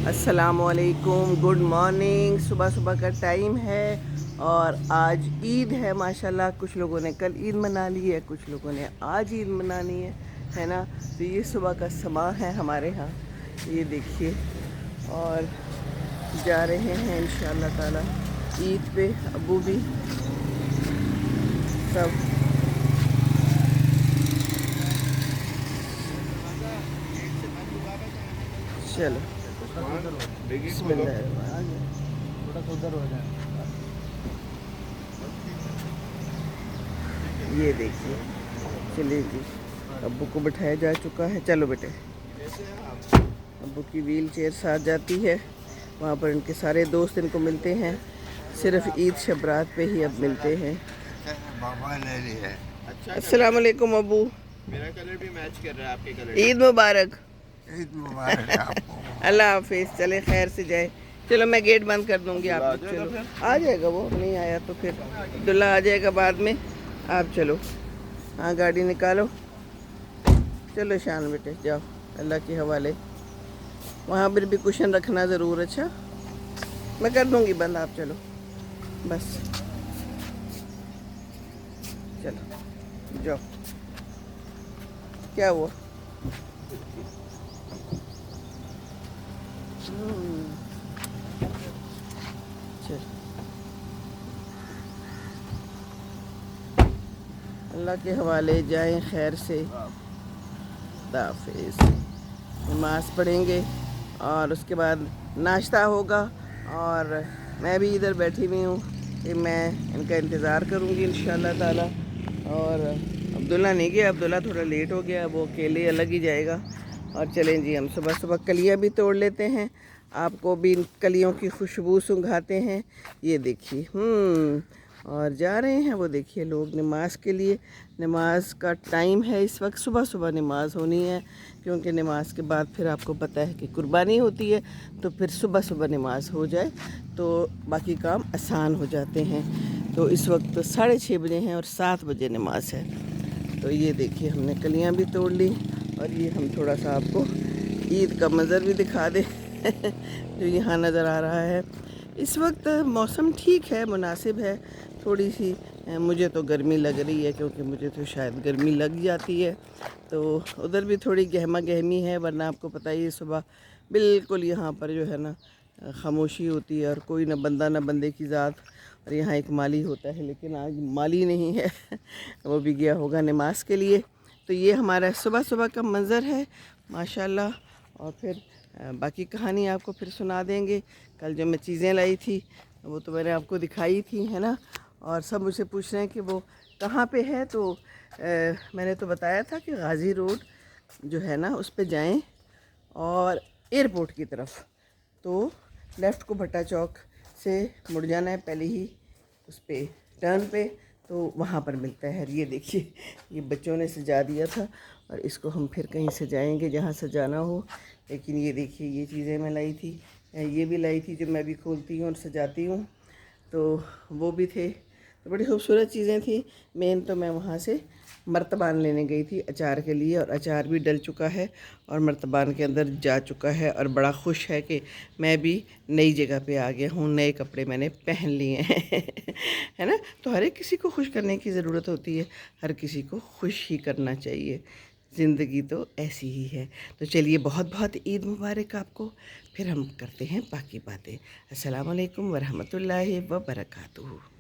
السلام علیکم، good morning. صبح صبح کا ٹائم ہے اور آج عید ہے ماشاءاللہ۔ کچھ لوگوں نے کل عید منا لی ہے، کچھ لوگوں نے آج عید منانی ہے نا۔ تو یہ صبح کا سما ہے ہمارے ہاں، یہ دیکھیے، اور جا رہے ہیں انشاءاللہ تعالی عید پہ۔ ابو بھی سب چلو بسم اللہ الرحمن الرحیم۔ یہ دیکھیے، چلیے جی، ابو کو بٹھایا جا چکا ہے۔ چلو بیٹے، ابو کی ویل چیئر ساتھ جاتی ہے، وہاں پر ان کے سارے دوست ان کو ملتے ہیں، صرف عید شبرات پہ ہی اب ملتے ہیں۔ السلام علیکم ابو، میرا کلر بھی میچ کر رہا ہے آپ کے کلر۔ عید مبارک۔ عید مبارک آپ کو۔ اللہ حافظ، چلے خیر سے جائے۔ چلو میں گیٹ بند کر دوں گی، آپ لوگ چلو۔ آ جائے گا، وہ نہیں آیا تو پھر عبداللہ آ جائے گا بعد میں۔ آپ چلو، ہاں گاڑی نکالو، چلو شان بیٹے جاؤ اللہ کے حوالے۔ وہاں پر بھی کشن رکھنا ضرور، اچھا میں کر دوں گی بند، آپ چلو بس، چلو جاؤ۔ کیا ہوا؟ چل اللہ کے حوالے، جائیں خیر سے، خدا حافظ۔ نماز پڑھیں گے اور اس کے بعد ناشتہ ہوگا، اور میں بھی ادھر بیٹھی ہوئی ہوں کہ میں ان کا انتظار کروں گی انشاءاللہ تعالی۔ اور عبداللہ نہیں گیا، عبداللہ تھوڑا لیٹ ہو گیا، وہ اکیلے الگ ہی جائے گا۔ اور چلیں جی، ہم صبح صبح کلیاں بھی توڑ لیتے ہیں، آپ کو بھی ان کلیوں کی خوشبو سنگھاتے ہیں۔ یہ دیکھیے، اور جا رہے ہیں وہ دیکھیے لوگ نماز کے لیے۔ نماز کا ٹائم ہے اس وقت، صبح صبح نماز ہونی ہے، کیونکہ نماز کے بعد پھر آپ کو پتہ ہے کہ قربانی ہوتی ہے، تو پھر صبح صبح نماز ہو جائے تو باقی کام آسان ہو جاتے ہیں۔ تو اس وقت 6:30 بجے ہیں اور 7 بجے نماز ہے۔ تو یہ دیکھیے، ہم نے کلیاں بھی توڑ لی، اور یہ ہم تھوڑا سا آپ کو عید کا منظر بھی دکھا دیں جو یہاں نظر آ رہا ہے۔ اس وقت موسم ٹھیک ہے، مناسب ہے، تھوڑی سی مجھے تو گرمی لگ رہی ہے، کیونکہ مجھے تو شاید گرمی لگ جاتی ہے، تو ادھر بھی تھوڑی گہما گہمی ہے، ورنہ آپ کو پتہ ہی ہے صبح بالکل یہاں پر جو ہے نا خاموشی ہوتی ہے، اور کوئی نہ بندہ نہ بندے کی ذات، اور یہاں ایک مالی ہوتا ہے، لیکن آج مالی نہیں ہے وہ بھی گیا ہوگا نماز کے لیے۔ تو یہ ہمارا صبح صبح کا منظر ہے ماشاءاللہ، اور پھر باقی کہانی آپ کو پھر سنا دیں گے۔ کل جو میں چیزیں لائی تھی وہ تو میں نے آپ کو دکھائی تھی، ہے نا، اور سب مجھ سے پوچھ رہے ہیں کہ وہ کہاں پہ ہے، تو میں نے تو بتایا تھا کہ غازی روڈ جو ہے نا اس پہ جائیں، اور ایئرپورٹ کی طرف تو لیفٹ کو بھٹا چوک سے مڑ جانا ہے، پہلے ہی اس پہ ٹرن پہ، تو وہاں پر ملتا ہے۔ یہ دیکھیے، یہ بچوں نے سجا دیا تھا، اور اس کو ہم پھر کہیں سجائیں گے جہاں سجانا ہو۔ لیکن یہ دیکھیے، یہ چیزیں میں لائی تھی، یہ بھی لائی تھی جو میں بھی کھولتی ہوں اور سجاتی ہوں، تو وہ بھی تھے، تو بڑی خوبصورت چیزیں تھیں۔ مین تو میں وہاں سے مرتبان لینے گئی تھی اچار کے لیے، اور اچار بھی ڈل چکا ہے اور مرتبان کے اندر جا چکا ہے، اور بڑا خوش ہے کہ میں بھی نئی جگہ پہ آ گیا ہوں، نئے کپڑے میں نے پہن لیے ہیں ہے نا۔ تو ہر ایک کسی کو خوش کرنے کی ضرورت ہوتی ہے، ہر کسی کو خوش ہی کرنا چاہیے، زندگی تو ایسی ہی ہے۔ تو چلیے، بہت بہت عید مبارک آپ کو، پھر ہم کرتے ہیں باقی باتیں۔ السلام علیکم ورحمۃ اللہ وبرکاتہ۔